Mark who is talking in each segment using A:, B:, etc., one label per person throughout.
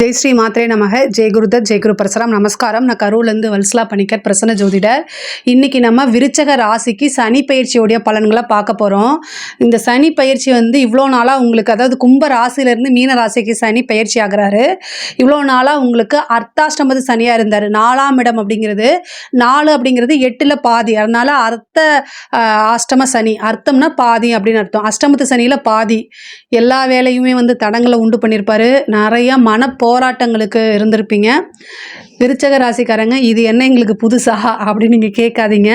A: ஜெய் ஸ்ரீ மாத்ரே நமக. ஜெய் குருதத், ஜெய் குரு பரசுராம். நமஸ்காரம். நான் கரூர்லேருந்து வல்சலா பணிக்கர், பிரசன்ன ஜோதிடர். இன்னைக்கு நம்ம விருச்சக ராசிக்கு சனி பயிற்சியோடைய பலன்களை பார்க்க போகிறோம். இந்த சனி பயிற்சி இவ்வளோ நாளாக உங்களுக்கு, அதாவது கும்ப ராசியிலேருந்து மீன ராசிக்கு சனி பயிற்சி ஆகிறாரு. இவ்வளோ நாளாக உங்களுக்கு அர்த்தாஷ்டமது சனியாக இருந்தார். 4ஆம் இடம் அப்படிங்கிறது 4 அப்படிங்கிறது 8ல் பாதி. அதனால் அஷ்டம சனி, அர்த்தம்னா பாதி அப்படின்னு அர்த்தம். அஷ்டமத்து சனியில் பாதி. எல்லா வேலையுமே தடங்களை உண்டு பண்ணியிருப்பார். நிறையா போராட்டங்களுக்கு இருந்திருப்பீங்க. விருச்சக ராசிக்காரங்க, இது என்ன எங்களுக்கு புதுசாக அப்படின்னு நீங்கள் கேட்காதீங்க.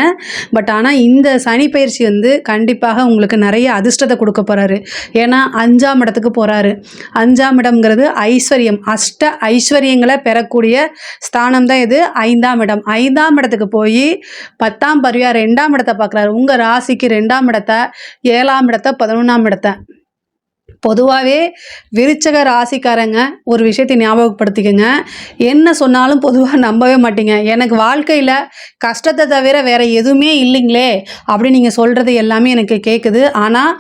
A: பட் ஆனால் இந்த சனி பயிற்சி கண்டிப்பாக உங்களுக்கு நிறைய அதிர்ஷ்டத்தை கொடுக்க போகிறாரு. ஏன்னா 5ஆம் இடத்துக்கு போகிறாரு. 5ஆம் இடம்ங்கிறது ஐஸ்வர்யம், அஷ்ட ஐஸ்வர்யங்களை பெறக்கூடிய ஸ்தானம் தான் இது 5ஆம் இடம். 5ஆம் இடத்துக்கு போய் 10ஆம் பரிவா 2ஆம் இடத்தை பார்க்குறாரு. உங்கள் ராசிக்கு 2ஆம் இடத்தை, 7ஆம் இடத்தை, 11ஆம் இடத்தை. பொதுவாகவே விருச்சக ராசிக்காரங்க ஒரு விஷயத்தை ஞாபகப்படுத்திக்கங்க. என்ன சொன்னாலும் பொதுவாக நம்பவே மாட்டீங்க. எனக்கு வாழ்க்கையில் கஷ்டத்தை தவிர வேறு எதுவுமே இல்லைங்களே அப்படின்னு நீங்கள் சொல்கிறது எல்லாமே எனக்கு கேட்குது. ஆனால்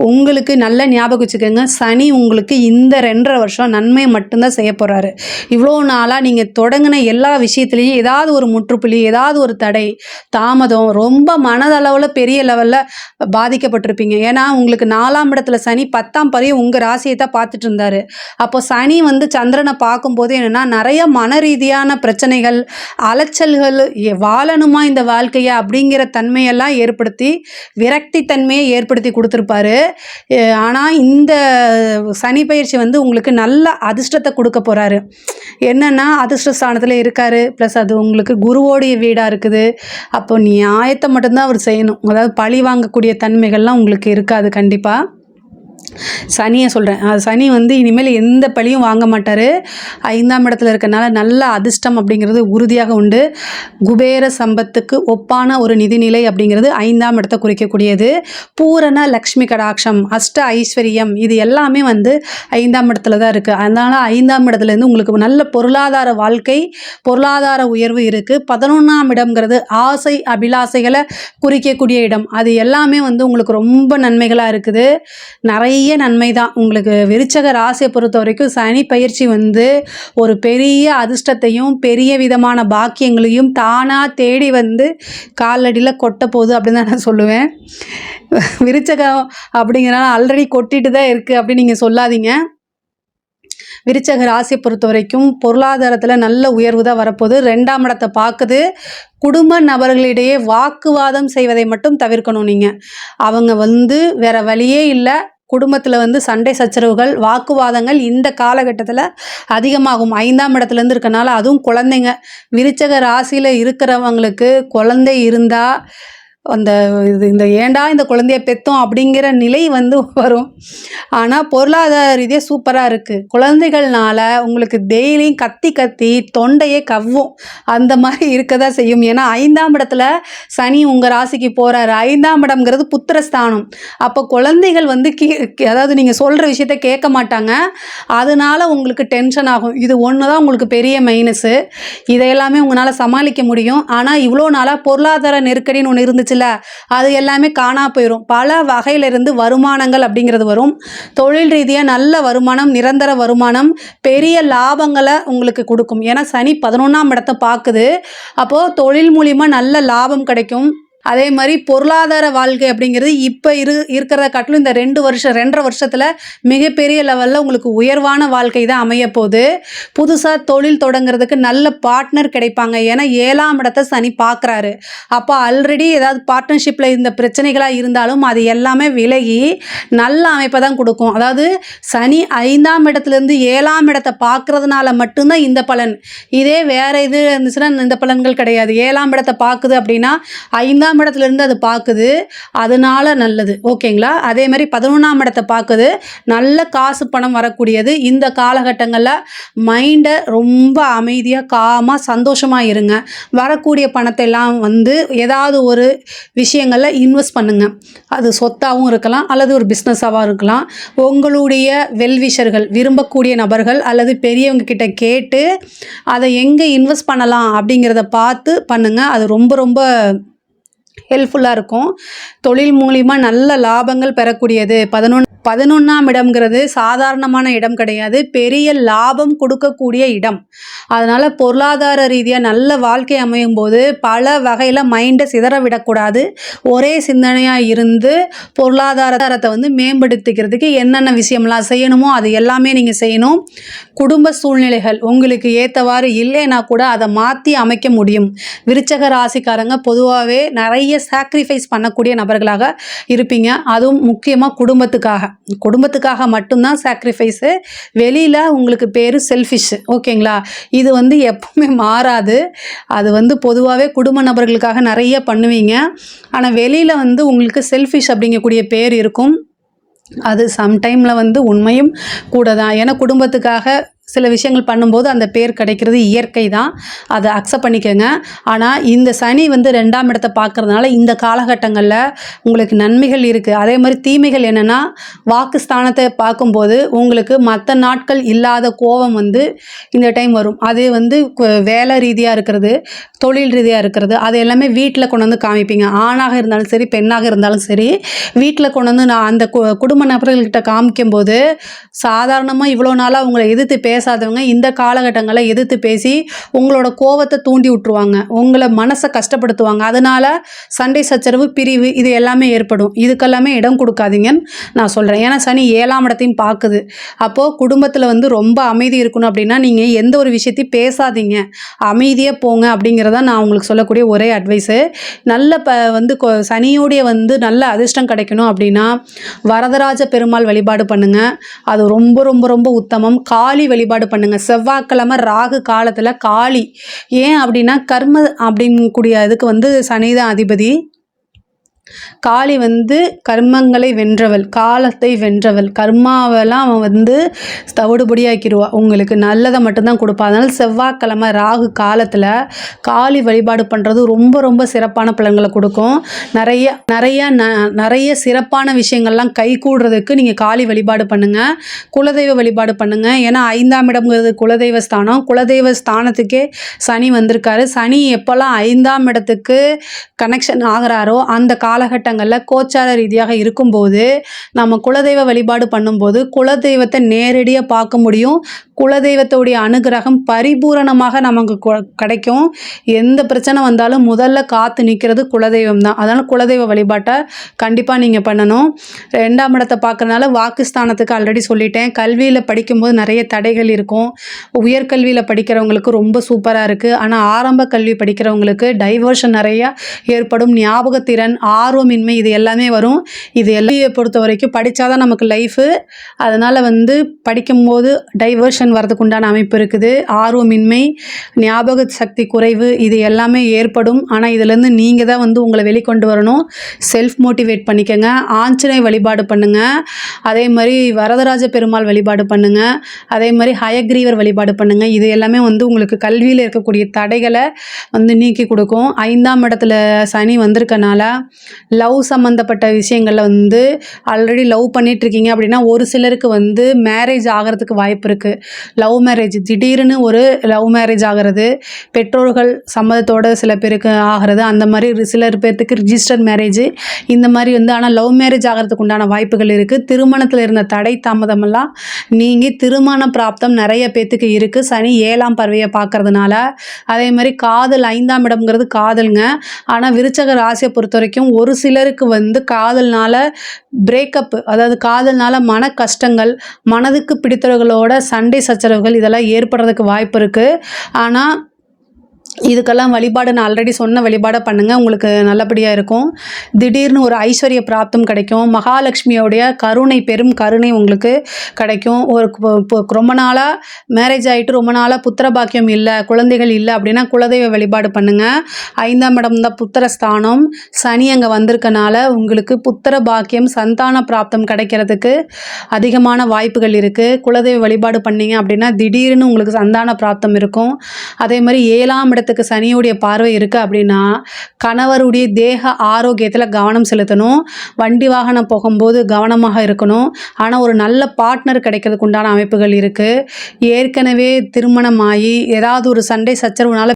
A: உங்களுக்கு நல்ல ஞாபகம் வச்சுக்கோங்க, சனி உங்களுக்கு இந்த 2.5 வருஷம் நன்மை மட்டும்தான் செய்ய போகிறாரு. இவ்வளோ நாளாக நீங்கள் தொடங்கின எல்லா விஷயத்துலேயும் ஏதாவது ஒரு முற்றுப்புள்ளி, ஏதாவது ஒரு தடை, தாமதம், ரொம்ப மனதளவில் பெரிய லெவலில் பாதிக்கப்பட்டிருப்பீங்க. ஏன்னா உங்களுக்கு 4ஆம் இடத்துல சனி 10ஆம் பரிவ உங்கள் ராசியை தான் பார்த்துட்டு இருந்தார். அப்போ சனி சந்திரனை பார்க்கும்போது என்னென்னா, நிறைய மன ரீதியான பிரச்சனைகள், அலைச்சல்கள், வாழணுமா இந்த வாழ்க்கையை அப்படிங்கிற தன்மையெல்லாம் ஏற்படுத்தி, விரக்தி தன்மையை ஏற்படுத்தி கொடுத்துருப்பாரு. ஆனால் இந்த சனி பயிற்சி உங்களுக்கு நல்ல அதிர்ஷ்டத்தை கொடுக்க போகிறாரு. என்னென்னா, அதிர்ஷ்ட ஸ்தானத்தில் இருக்கார், ப்ளஸ் அது உங்களுக்கு குருவோடைய வீடாக இருக்குது. அப்போ நியாயத்தை மட்டும்தான் அவர் செய்யணும். அதாவது பழி வாங்கக்கூடிய தன்மைகள்லாம் உங்களுக்கு இருக்காது. கண்டிப்பாக சனியை சொல்கிறேன். அது சனி இனிமேல் எந்த பழியும் வாங்க மாட்டார். 5ஆம் இடத்துல இருக்கனால நல்ல அதிர்ஷ்டம் அப்படிங்கிறது உறுதியாக உண்டு. குபேர சம்பத்துக்கு ஒப்பான ஒரு நிதிநிலை அப்படிங்கிறது 5ஆம் இடத்தை குறிக்கக்கூடியது. பூரண லக்ஷ்மி கடாட்சம், அஷ்ட ஐஸ்வர்யம், இது எல்லாமே 5ஆம் இடத்துல தான் இருக்குது. அதனால் 5ஆம் இடத்துலேருந்து உங்களுக்கு நல்ல பொருளாதார வாழ்க்கை, பொருளாதார உயர்வு இருக்குது. 11ஆம் இடம்ங்கிறது ஆசை அபிலாசைகளை குறிக்கக்கூடிய இடம். அது எல்லாமே உங்களுக்கு ரொம்ப நன்மைகளாக இருக்குது. நிறைய நன்மை தான் உங்களுக்கு. விருச்சக ராசியை பொறுத்த வரைக்கும் சனி பயிற்சி ஒரு பெரிய அதிர்ஷ்டத்தையும் பெரிய விதமான பாக்கியங்களையும் தானாக தேடி காலடியில் கொட்ட போகுது அப்படின்னு தான் நான் சொல்லுவேன். விருச்சகம் அப்படிங்கிறனால ஆல்ரெடி கொட்டிட்டு தான் இருக்குது அப்படின்னு நீங்கள் சொல்லாதீங்க. விருச்சக ராசியை பொறுத்த வரைக்கும் பொருளாதாரத்தில் நல்ல உயர்வு தான் வரப்போகுது. 2ஆம் இடத்தை பார்க்குது. குடும்ப நபர்களிடையே வாக்குவாதம் செய்வதை மட்டும் தவிர்க்கணும். நீங்கள் அவங்க வேற வழியே இல்லை. குடும்பத்தில் சண்டை சச்சரவுகள், வாக்குவாதங்கள் இந்த காலகட்டத்தில் அதிகமாகும். 5ஆம் இடத்துலேருந்து இருக்கனால, அதுவும் குழந்தைங்க, விருச்சக ராசியில் இருக்கிறவங்களுக்கு குழந்தை இருந்தால் இந்த ஏண்டா இந்த குழந்தைய பெற்றோம் அப்படிங்கிற நிலை வரும். ஆனால் பொருளாதார ரீதியாக சூப்பராக இருக்குது. குழந்தைகள்னால உங்களுக்கு டெய்லியும் கத்தி கத்தி தொண்டையே கவ்வும். அந்த மாதிரி இருக்க தான் செய்யும். ஏன்னா 5ஆம் இடத்துல சனி உங்கள் ராசிக்கு போகிறாரு. 5ஆம் இடம்ங்கிறது புத்திரஸ்தானம். அப்போ குழந்தைகள் அதாவது நீங்கள் சொல்கிற விஷயத்த கேட்க மாட்டாங்க. அதனால் உங்களுக்கு டென்ஷன் ஆகும். இது ஒன்று தான் உங்களுக்கு பெரிய மைனஸு. இதையெல்லாமே உங்களால் சமாளிக்க முடியும். ஆனால் இவ்வளோ நாளாக பொருளாதார நெருக்கடின்னு ஒன்று இருந்துச்சு, அது எல்லாமே காணா போயிடும். பல வகையிலிருந்து வருமானங்கள் அப்படிங்கிறது வரும். தொழில் ரீதியாக நல்ல வருமானம், நிரந்தர வருமானம், பெரிய லாபங்களை உங்களுக்கு கொடுக்கும். ஏன்னா சனி 11ஆம் இடத்தை பார்க்குது. அப்போது தொழில் மூலிமா நல்ல லாபம் கிடைக்கும். அதே மாதிரி பொருளாதார வாழ்க்கை அப்படிங்கிறது இப்போ இருக்கிறத காட்டிலும் இந்த 2.5 வருஷத்தில் மிகப்பெரிய லெவலில் உங்களுக்கு உயர்வான வாழ்க்கை தான் அமைய போகுது. புதுசாக தொழில் தொடங்குறதுக்கு நல்ல பார்ட்னர் கிடைப்பாங்க. ஏன்னா 7ஆம் இடத்தை சனி பார்க்குறாரு. அப்போ ஆல்ரெடி ஏதாவது பார்ட்னர்ஷிப்பில் இந்த பிரச்சனைகளாக இருந்தாலும் அது எல்லாமே விலகி நல்ல அமைப்பை தான் கொடுக்கும். அதாவது சனி 5ஆம் இடத்துலேருந்து 7ஆம் இடத்தை பார்க்குறதுனால மட்டும்தான் இந்த பலன். இதே வேறு இது இருந்துச்சுன்னா இந்த பலன்கள் கிடையாது. 7ஆம் இடத்தை பார்க்குது அப்படின்னா 5ஆம் இடத்துலேருந்து அது பார்க்குது, அதனால நல்லது. ஓகேங்களா? அதே மாதிரி 11ஆம் இடத்தை பார்க்குது, நல்ல காசு பணம் வரக்கூடியது. இந்த காலகட்டங்களில் மைண்டை ரொம்ப அமைதியாக காமாக சந்தோஷமாக இருங்க. வரக்கூடிய பணத்தை எல்லாம் ஏதாவது ஒரு விஷயங்களில் இன்வெஸ்ட் பண்ணுங்க. அது சொத்தாகவும் இருக்கலாம், அல்லது ஒரு பிஸ்னஸாகவும் இருக்கலாம். உங்களுடைய வெல்விஷர்கள், விரும்பக்கூடிய நபர்கள் அல்லது பெரியவங்க கிட்ட கேட்டு அதை எங்கே இன்வெஸ்ட் பண்ணலாம் அப்படிங்கிறத பார்த்து பண்ணுங்கள். அது ரொம்ப ரொம்ப ஹெல்ப்ஃபுல்லாக இருக்கும். தொழில் மூலிமா நல்ல லாபங்கள் பெறக்கூடியது. 11ஆம் இடம்ங்கிறது சாதாரணமான இடம் கிடையாது, பெரிய லாபம் கொடுக்கக்கூடிய இடம். அதனால் பொருளாதார ரீதியாக நல்ல வாழ்க்கை அமையும் போது பல வகையில் மைண்டை சிதற விடக்கூடாது. ஒரே சிந்தனையாக இருந்து பொருளாதாரத்தை வந்து மேம்படுத்திக்கிறதுக்கு என்னென்ன விஷயம்லாம் செய்யணுமோ அது எல்லாமே நீங்கள் செய்யணும். குடும்ப சூழ்நிலைகள் உங்களுக்கு ஏற்றவாறு இல்லைன்னா கூட அதை மாற்றி அமைக்க முடியும். விருச்சக ராசிக்காரங்க பொதுவாகவே நிறைய சாக்ரிஃபைஸ் பண்ணக்கூடிய நபர்களாக இருப்பீங்க. அதுவும் முக்கியமாக குடும்பத்துக்காக மட்டும்தான் சாக்ரிஃபைஸு. வெளியில் உங்களுக்கு பேர் செல்ஃபிஷ். ஓகேங்களா? இது வந்து எப்பவுமே மாறாது. அது வந்து பொதுவாகவே குடும்ப நபர்களுக்காக நிறைய பண்ணுவீங்க. ஆனால் வெளியில் வந்து உங்களுக்கு செல்ஃபிஷ் அப்படிங்கக்கூடிய பேர் இருக்கும். அது சம்டைமில் வந்து உண்மையும் கூட தான். ஏன்னா குடும்பத்துக்காக சில விஷயங்கள் பண்ணும்போது அந்த பேர் கிடைக்கிறது இயற்கை தான், அதை அக்செப்ட் பண்ணிக்கோங்க. ஆனால் இந்த சனி வந்து 2ஆம் இடத்தை பார்க்குறதுனால இந்த காலகட்டங்களில் உங்களுக்கு நன்மைகள் இருக்குது. அதே மாதிரி தீமைகள் என்னென்னா, வாக்குஸ்தானத்தை பார்க்கும்போது உங்களுக்கு மற்ற நாட்கள் இல்லாத கோபம் வந்து இந்த டைம் வரும். அது வந்து வேலை ரீதியாக இருக்கிறது, தொழில் ரீதியாக இருக்கிறது, அது எல்லாமே வீட்டில் கொண்டு வந்து காமிப்பீங்க. ஆணாக இருந்தாலும் சரி, பெண்ணாக இருந்தாலும் சரி, வீட்டில் கொண்டு வந்து நான் அந்த குடும்ப நபர்கள்கிட்ட காமிக்கும்போது சாதாரணமாக இவ்வளோ நாளாக உங்களை எதிர்த்து பேசாதவங்க இந்த காலகட்டங்களில் எதிர்த்து பேசி உங்களோட கோவத்தை தூண்டி விட்டுருவாங்க, உங்களை மனசை கஷ்டப்படுத்துவாங்க. அதனால் சண்டை சச்சரவு, பிரிவு இது எல்லாமே ஏற்படும். இதுக்கெல்லாமே இடம் கொடுக்காதீங்கன்னு நான் சொல்கிறேன். ஏன்னா சனி 7ஆம் இடத்தையும் பார்க்குது. அப்போது குடும்பத்தில் வந்து ரொம்ப அமைதி இருக்கணும் அப்படின்னா நீங்கள் எந்த ஒரு விஷயத்தையும் பேசாதீங்க, அமைதியாக போங்க அப்படிங்கிறத நான் உங்களுக்கு சொல்லக்கூடிய ஒரே அட்வைஸு. நல்ல வந்து சனியோடைய வந்து நல்ல அதிர்ஷ்டம் கிடைக்கணும் அப்படின்னா வரதராஜ பெருமாள் வழிபாடு பண்ணுங்கள். அது ரொம்ப ரொம்ப ரொம்ப உத்தமம். காளி வழிபாடு பண்ணுங்கள். செவ்வாய்க்கிழமை ராகு காலத்தில் காளி. ஏன் அப்படின்னா கர்ம அப்படிங்கக்கூடிய அதுக்கு வந்து சனிதான் அதிபதி. காளி வந்து கர்மங்களை வென்றவள், காலத்தை வென்றவள். கர்மாவெல்லாம் அவன் வந்து தவிடுபடியாக்கிடுவா, உங்களுக்கு நல்லதை மட்டும்தான் கொடுப்பா. அதனால் செவ்வாய்க்கிழமை ராகு காலத்தில் காளி வழிபாடு பண்ணுறது ரொம்ப ரொம்ப சிறப்பான பலன்களை கொடுக்கும். நிறைய சிறப்பான விஷயங்கள்லாம் கை கூடுறதுக்கு நீங்கள் காளி வழிபாடு பண்ணுங்கள். குலதெய்வ வழிபாடு பண்ணுங்கள். ஏன்னா 5ஆம் இடம்ங்கிறது குலதெய்வ ஸ்தானம். குலதெய்வ ஸ்தானத்துக்கே சனி வந்திருக்காரு. சனி எப்போல்லாம் 5ஆம் இடத்துக்கு கனெக்ஷன் ஆகிறாரோ அந்த காலகட்டங்களில் கோச்சார ரீதியாக இருக்கும்போது நம்ம குலதெய்வ வழிபாடு பண்ணும்போது குலதெய்வத்தை நேரடியாக பார்க்க முடியும். குலதெய்வத்துடைய அனுகிரகம் பரிபூரணமாக நமக்கு கிடைக்கும். எந்த பிரச்சனை வந்தாலும் முதல்ல காத்து நிற்கிறது குலதெய்வம் தான். அதனால் குலதெய்வ வழிபாட்டை கண்டிப்பாக நீங்கள் பண்ணணும். 2ஆம் இடத்தை பார்க்கறதுனால வாக்குஸ்தானத்துக்கு ஆல்ரெடி சொல்லிட்டேன். கல்வியில் படிக்கும்போது நிறைய தடைகள் இருக்கும். உயர்கல்வியில் படிக்கிறவங்களுக்கு ரொம்ப சூப்பராக இருக்குது. ஆனால் ஆரம்ப கல்வி படிக்கிறவங்களுக்கு டைவர்ஷன் நிறையா ஏற்படும். ஞாபகத்திறன், ஆர்வமின்மை இது எல்லாமே வரும். இது எல்லாம் பொறுத்த வரைக்கும் படித்தாதான் நமக்கு லைஃபு. அதனால் வந்து படிக்கும்போது டைவர்ஷன் வரதுக்கு உண்டான அமைப்பு இருக்குது. ஆர்வமின்மை, ஞாபக சக்தி குறைவு இது எல்லாமே ஏற்படும். ஆனால் இதுலேருந்து நீங்கள் தான் வந்து உங்களை வெளிக்கொண்டு வரணும். செல்ஃப் மோட்டிவேட் பண்ணிக்கோங்க. ஆஞ்சநேய வழிபாடு பண்ணுங்கள். அதே மாதிரி வரதராஜ பெருமாள் வழிபாடு பண்ணுங்கள். அதே மாதிரி ஹயக்ரீவர் வழிபாடு பண்ணுங்கள். இது எல்லாமே வந்து உங்களுக்கு கல்வியில் இருக்கக்கூடிய தடைகளை வந்து நீக்கி கொடுக்கும். 5ஆம் இடத்துல சனி வந்திருக்கனால லவ் சம்மந்தப்பட்ட விஷயங்களில் வந்து ஆல்ரெடி லவ் பண்ணிகிட்ருக்கீங்க அப்படின்னா ஒரு சிலருக்கு வந்து மேரேஜ் ஆகிறதுக்கு வாய்ப்பு இருக்குது. லவ் மேரேஜ், திடீர்னு ஒரு லவ் மேரேஜ் ஆகிறது, பெற்றோர்கள் சம்மதத்தோடு சில பேருக்கு ஆகிறது, அந்த மாதிரி சிலர் பேர்த்துக்கு ரிஜிஸ்டர் மேரேஜ் இந்த மாதிரி வந்து. ஆனால் லவ் மேரேஜ் ஆகிறதுக்கு உண்டான வாய்ப்புகள் இருக்குது. திருமணத்தில் இருந்த தடை தாமதமெல்லாம் நீங்கள் திருமண பிராப்தம் நிறைய பேர்த்துக்கு இருக்குது சனி 7ஆம் பார்வையை பார்க்கறதுனால. அதே மாதிரி காதல், 5ஆம் இடம்ங்கிறது காதலுங்க. ஆனால் விருச்சக ராசியை பொறுத்த வரைக்கும் ஒரு சிலருக்கு வந்து காதல்னால பிரேக்கப், அதாவது காதல்னால மன கஷ்டங்கள், மனதுக்கு பிடித்தவர்களோட சண்டை சச்சரவுகள் இதெல்லாம் ஏற்படுறதுக்கு வாய்ப்பு இருக்குது. ஆனால் இதுக்கெல்லாம் வழிபாடு நான் ஆல்ரெடி சொன்ன வழிபாடை பண்ணுங்கள், உங்களுக்கு நல்லபடியாக இருக்கும். திடீர்னு ஒரு ஐஸ்வர்ய பிராப்தம் கிடைக்கும். மகாலட்சுமியோடைய கருணை, பெரும் கருணை உங்களுக்கு கிடைக்கும். ரொம்ப நாளாக மேரேஜ் ஆகிட்டு ரொம்ப நாளாக புத்திர பாக்கியம் இல்லை, குழந்தைகள் இல்லை அப்படின்னா குலதெய்வ வழிபாடு பண்ணுங்கள். 5ஆம் இடம் தான் புத்திர ஸ்தானம். சனி அங்கே வந்திருக்கனால உங்களுக்கு புத்திர பாக்கியம், சந்தான பிராப்தம் கிடைக்கிறதுக்கு அதிகமான வாய்ப்புகள் இருக்குது. குலதெய்வ வழிபாடு பண்ணீங்க அப்படின்னா திடீர்னு உங்களுக்கு சந்தான பிராப்தம் இருக்கும். அதே மாதிரி 7ஆம் இடத்துக்கு சனியுடைய பார்வை இருக்குது அப்படின்னா கணவருடைய தேக ஆரோக்கியத்தில் கவனம் செலுத்தணும். வண்டி வாகனம் போகும்போது கவனமாக இருக்கணும். ஆனால் ஒரு நல்ல பார்ட்னர் கிடைக்கிறதுக்கு உண்டான அமைப்புகள் இருக்குது. ஏற்கனவே திருமணமாகி ஏதாவது ஒரு சண்டை சச்சரவுனால